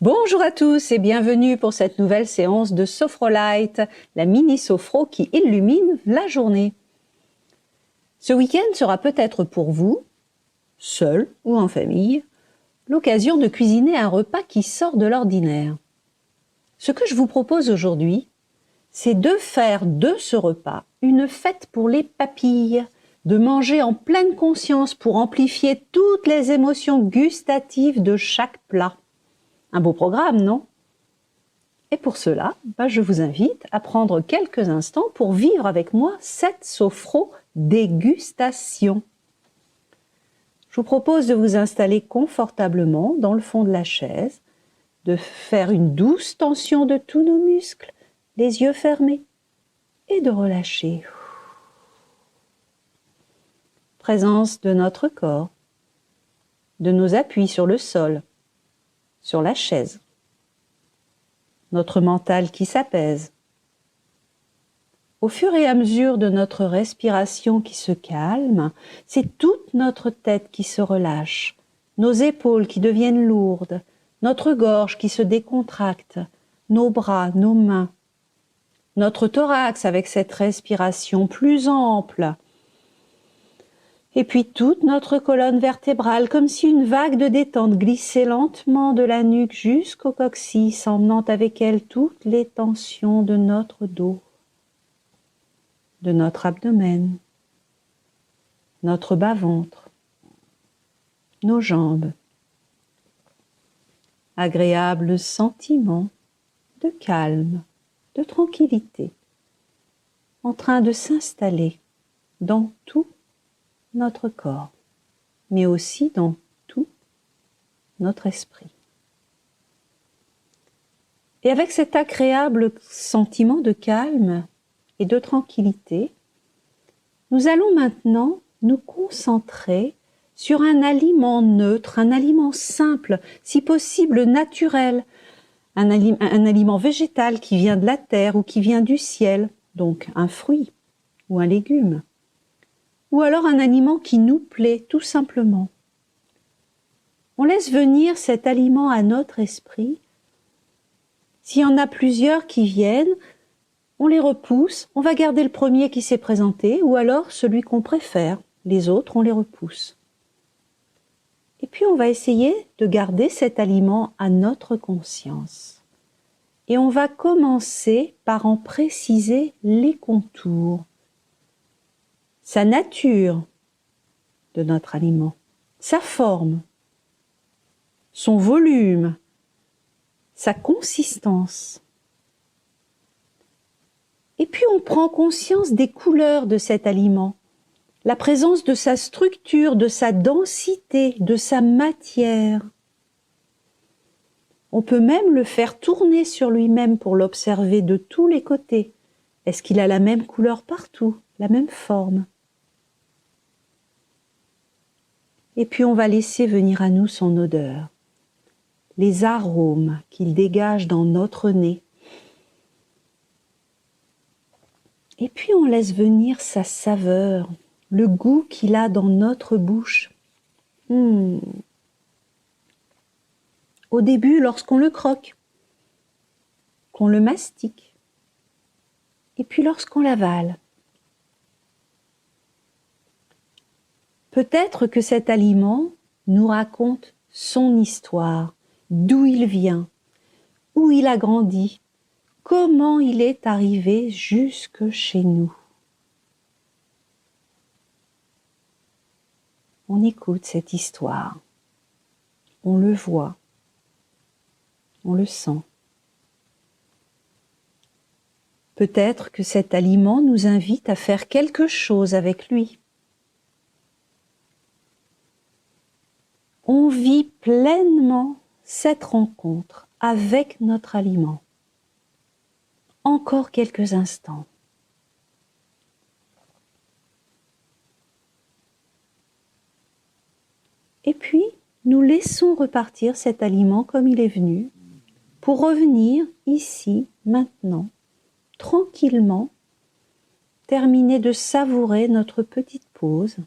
Bonjour à tous et bienvenue pour cette nouvelle séance de Sophrolight, la mini-sophro qui illumine la journée. Ce week-end sera peut-être pour vous, seul ou en famille, l'occasion de cuisiner un repas qui sort de l'ordinaire. Ce que je vous propose aujourd'hui, c'est de faire de ce repas une fête pour les papilles, de manger en pleine conscience pour amplifier toutes les émotions gustatives de chaque plat. Un beau programme, non ? Et pour cela, je vous invite à prendre quelques instants pour vivre avec moi cette sophro-dégustation. Je vous propose de vous installer confortablement dans le fond de la chaise, de faire une douce tension de tous nos muscles, les yeux fermés, et de relâcher. Présence de notre corps, de nos appuis sur le sol, sur la chaise. Notre mental qui s'apaise. Au fur et à mesure de notre respiration qui se calme, c'est toute notre tête qui se relâche, nos épaules qui deviennent lourdes, notre gorge qui se décontracte, nos bras, nos mains, notre thorax avec cette respiration plus ample, et puis toute notre colonne vertébrale, comme si une vague de détente glissait lentement de la nuque jusqu'au coccyx, emmenant avec elle toutes les tensions de notre dos, de notre abdomen, notre bas-ventre, nos jambes. Agréable sentiment de calme, de tranquillité, en train de s'installer dans tout notre corps, mais aussi dans tout notre esprit. Et avec cet agréable sentiment de calme et de tranquillité, nous allons maintenant nous concentrer sur un aliment neutre, un aliment simple, si possible naturel, un aliment végétal qui vient de la terre ou qui vient du ciel, donc un fruit ou un légume. Ou alors un aliment qui nous plaît, tout simplement. On laisse venir cet aliment à notre esprit. S'il y en a plusieurs qui viennent, on les repousse, on va garder le premier qui s'est présenté, ou alors celui qu'on préfère. Les autres, on les repousse. Et puis on va essayer de garder cet aliment à notre conscience. Et on va commencer par en préciser les contours. Sa nature de notre aliment, sa forme, son volume, sa consistance. Et puis on prend conscience des couleurs de cet aliment, la présence de sa structure, de sa densité, de sa matière. On peut même le faire tourner sur lui-même pour l'observer de tous les côtés. Est-ce qu'il a la même couleur partout, la même forme ? Et puis on va laisser venir à nous son odeur, les arômes qu'il dégage dans notre nez. Et puis on laisse venir sa saveur, le goût qu'il a dans notre bouche. Au début, lorsqu'on le croque, qu'on le mastique, et puis lorsqu'on l'avale. Peut-être que cet aliment nous raconte son histoire, d'où il vient, où il a grandi, comment il est arrivé jusque chez nous. On écoute cette histoire, on le voit, on le sent. Peut-être que cet aliment nous invite à faire quelque chose avec lui. On vit pleinement cette rencontre avec notre aliment. Encore quelques instants. Et puis, nous laissons repartir cet aliment comme il est venu, pour revenir ici, maintenant, tranquillement, terminer de savourer notre petite pause,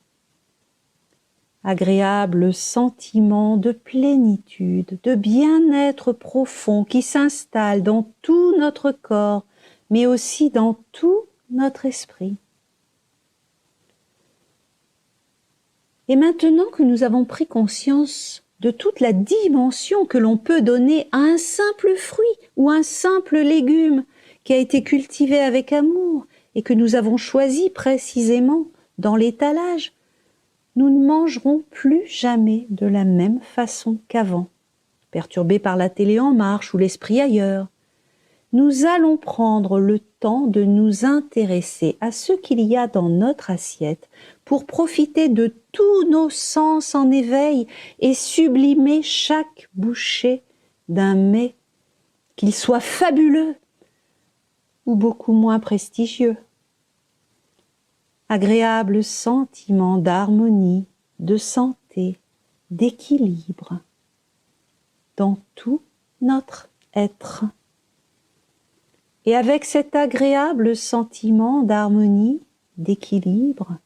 agréable sentiment de plénitude, de bien-être profond qui s'installe dans tout notre corps, mais aussi dans tout notre esprit. Et maintenant que nous avons pris conscience de toute la dimension que l'on peut donner à un simple fruit ou un simple légume qui a été cultivé avec amour et que nous avons choisi précisément dans l'étalage, nous ne mangerons plus jamais de la même façon qu'avant, perturbés par la télé en marche ou l'esprit ailleurs. Nous allons prendre le temps de nous intéresser à ce qu'il y a dans notre assiette pour profiter de tous nos sens en éveil et sublimer chaque bouchée d'un mets, qu'il soit fabuleux ou beaucoup moins prestigieux. Agréable sentiment d'harmonie, de santé, d'équilibre dans tout notre être. Et avec cet agréable sentiment d'harmonie, d'équilibre,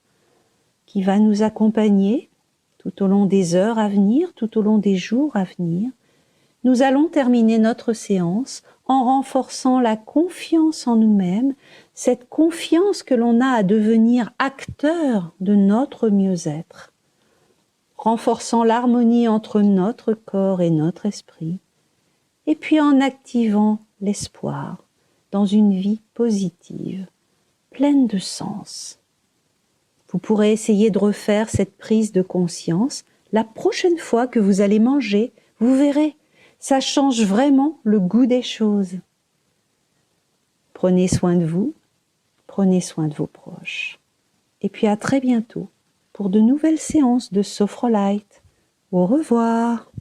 qui va nous accompagner tout au long des heures à venir, tout au long des jours à venir, nous allons terminer notre séance en renforçant la confiance en nous-mêmes, cette confiance que l'on a à devenir acteur de notre mieux-être, renforçant l'harmonie entre notre corps et notre esprit, et puis en activant l'espoir dans une vie positive, pleine de sens. Vous pourrez essayer de refaire cette prise de conscience la prochaine fois que vous allez manger. Vous verrez, ça change vraiment le goût des choses. Prenez soin de vous, prenez soin de vos proches. Et puis à très bientôt pour de nouvelles séances de Sophrolite. Au revoir.